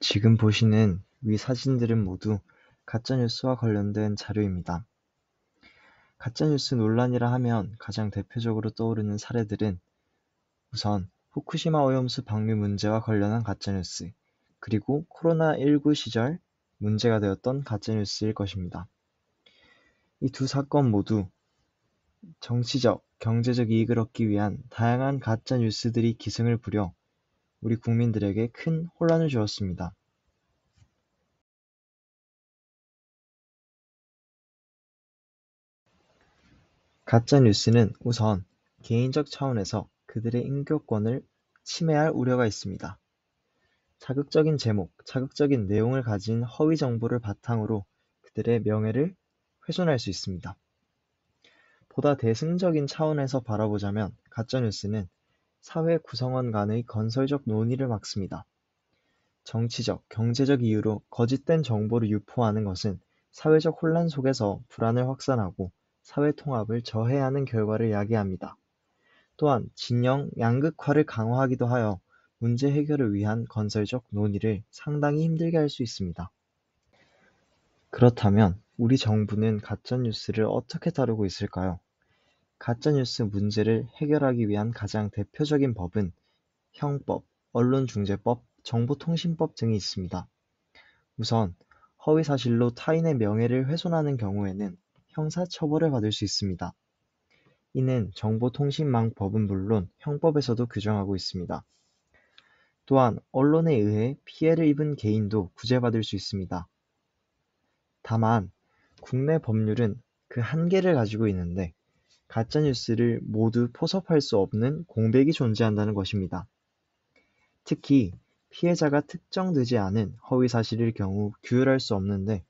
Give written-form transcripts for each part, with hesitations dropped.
지금 보시는 위 사진들은 모두 가짜뉴스와 관련된 자료입니다. 가짜뉴스 논란이라 하면 가장 대표적으로 떠오르는 사례들은 우선 후쿠시마 오염수 방류 문제와 관련한 가짜뉴스, 그리고 코로나19 시절 문제가 되었던 가짜뉴스일 것입니다. 이 두 사건 모두 정치적, 경제적 이익을 얻기 위한 다양한 가짜뉴스들이 기승을 부려 우리 국민들에게 큰 혼란을 주었습니다. 가짜뉴스는 우선 개인적 차원에서 그들의 인격권을 침해할 우려가 있습니다. 자극적인 제목, 자극적인 내용을 가진 허위 정보를 바탕으로 그들의 명예를 훼손할 수 있습니다. 보다 대승적인 차원에서 바라보자면 가짜뉴스는 사회 구성원 간의 건설적 논의를 막습니다. 정치적, 경제적 이유로 거짓된 정보를 유포하는 것은 사회적 혼란 속에서 불안을 확산하고 사회 통합을 저해하는 결과를 야기합니다. 또한 진영 양극화를 강화하기도 하여 문제 해결을 위한 건설적 논의를 상당히 힘들게 할 수 있습니다. 그렇다면 우리 정부는 가짜뉴스를 어떻게 다루고 있을까요? 가짜뉴스 문제를 해결하기 위한 가장 대표적인 법은 형법, 언론중재법, 정보통신법 등이 있습니다. 우선 허위사실로 타인의 명예를 훼손하는 경우에는 형사처벌을 받을 수 있습니다. 이는 정보통신망법은 물론 형법에서도 규정하고 있습니다. 또한 언론에 의해 피해를 입은 개인도 구제받을 수 있습니다. 다만 국내 법률은 그 한계를 가지고 있는데 가짜뉴스를 모두 포섭할 수 없는 공백이 존재한다는 것입니다. 특히 피해자가 특정되지 않은 허위사실일 경우 규율할 수 없는데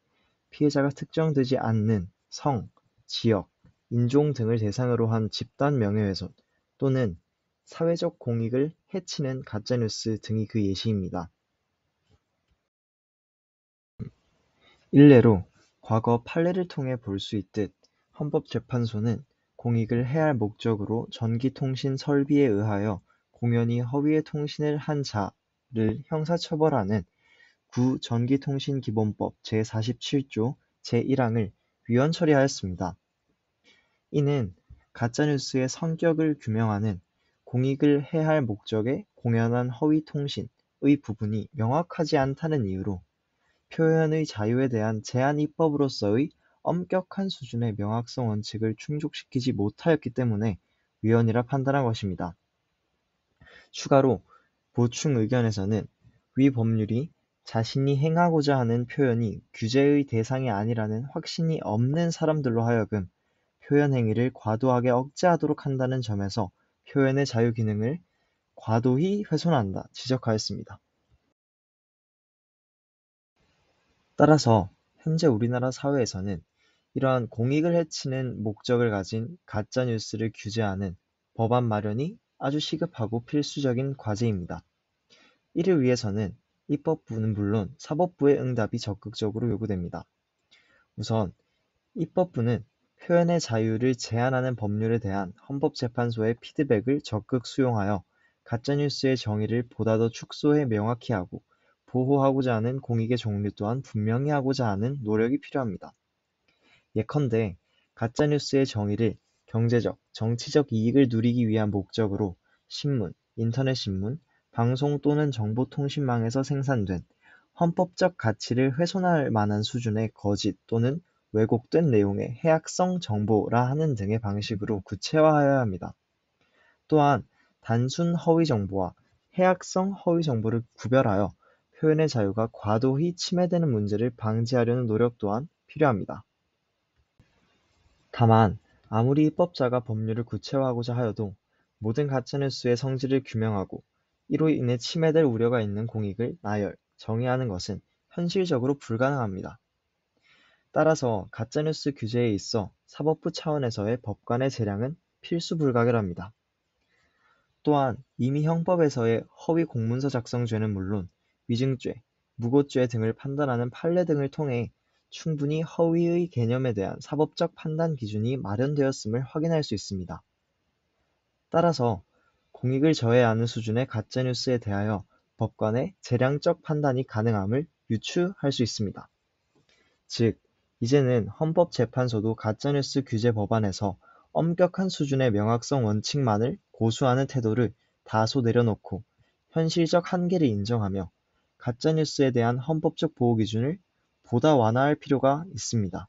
피해자가 특정되지 않는 성, 지역, 인종 등을 대상으로 한 집단 명예훼손 또는 사회적 공익을 해치는 가짜뉴스 등이 그 예시입니다. 일례로 과거 판례를 통해 볼 수 있듯 헌법재판소는 공익을 해할 목적으로 전기통신 설비에 의하여 공연히 허위의 통신을 한 자를 형사처벌하는 구전기통신기본법 제47조 제1항을 위헌 처리하였습니다. 이는 가짜뉴스의 성격을 규명하는 공익을 해할 목적의 공연한 허위 통신의 부분이 명확하지 않다는 이유로 표현의 자유에 대한 제한 입법으로서의 엄격한 수준의 명확성 원칙을 충족시키지 못하였기 때문에 위헌이라 판단한 것입니다. 추가로 보충 의견에서는 위 법률이 자신이 행하고자 하는 표현이 규제의 대상이 아니라는 확신이 없는 사람들로 하여금 표현 행위를 과도하게 억제하도록 한다는 점에서 표현의 자유 기능을 과도히 훼손한다 지적하였습니다. 따라서 현재 우리나라 사회에서는 이러한 공익을 해치는 목적을 가진 가짜뉴스를 규제하는 법안 마련이 아주 시급하고 필수적인 과제입니다. 이를 위해서는 입법부는 물론 사법부의 응답이 적극적으로 요구됩니다. 우선 입법부는 표현의 자유를 제한하는 법률에 대한 헌법재판소의 피드백을 적극 수용하여 가짜뉴스의 정의를 보다 더 축소해 명확히 하고 보호하고자 하는 공익의 종류 또한 분명히 하고자 하는 노력이 필요합니다. 예컨대 가짜뉴스의 정의를 경제적, 정치적 이익을 누리기 위한 목적으로 신문, 인터넷 신문, 방송 또는 정보통신망에서 생산된 헌법적 가치를 훼손할 만한 수준의 거짓 또는 왜곡된 내용의 해악성 정보라 하는 등의 방식으로 구체화하여야 합니다. 또한 단순 허위 정보와 해악성 허위 정보를 구별하여 표현의 자유가 과도히 침해되는 문제를 방지하려는 노력 또한 필요합니다. 다만 아무리 입법자가 법률을 구체화하고자 하여도 모든 가짜뉴스의 성질을 규명하고 이로 인해 침해될 우려가 있는 공익을 나열, 정의하는 것은 현실적으로 불가능합니다. 따라서 가짜뉴스 규제에 있어 사법부 차원에서의 법관의 재량은 필수 불가결합니다. 또한 이미 형법에서의 허위 공문서 작성죄는 물론 위증죄, 무고죄 등을 판단하는 판례 등을 통해 충분히 허위의 개념에 대한 사법적 판단 기준이 마련되었음을 확인할 수 있습니다. 따라서 공익을 저해하는 수준의 가짜뉴스에 대하여 법관의 재량적 판단이 가능함을 유추할 수 있습니다. 즉, 이제는 헌법재판소도 가짜뉴스 규제 법안에서 엄격한 수준의 명확성 원칙만을 고수하는 태도를 다소 내려놓고 현실적 한계를 인정하며 가짜뉴스에 대한 헌법적 보호 기준을 보다 완화할 필요가 있습니다.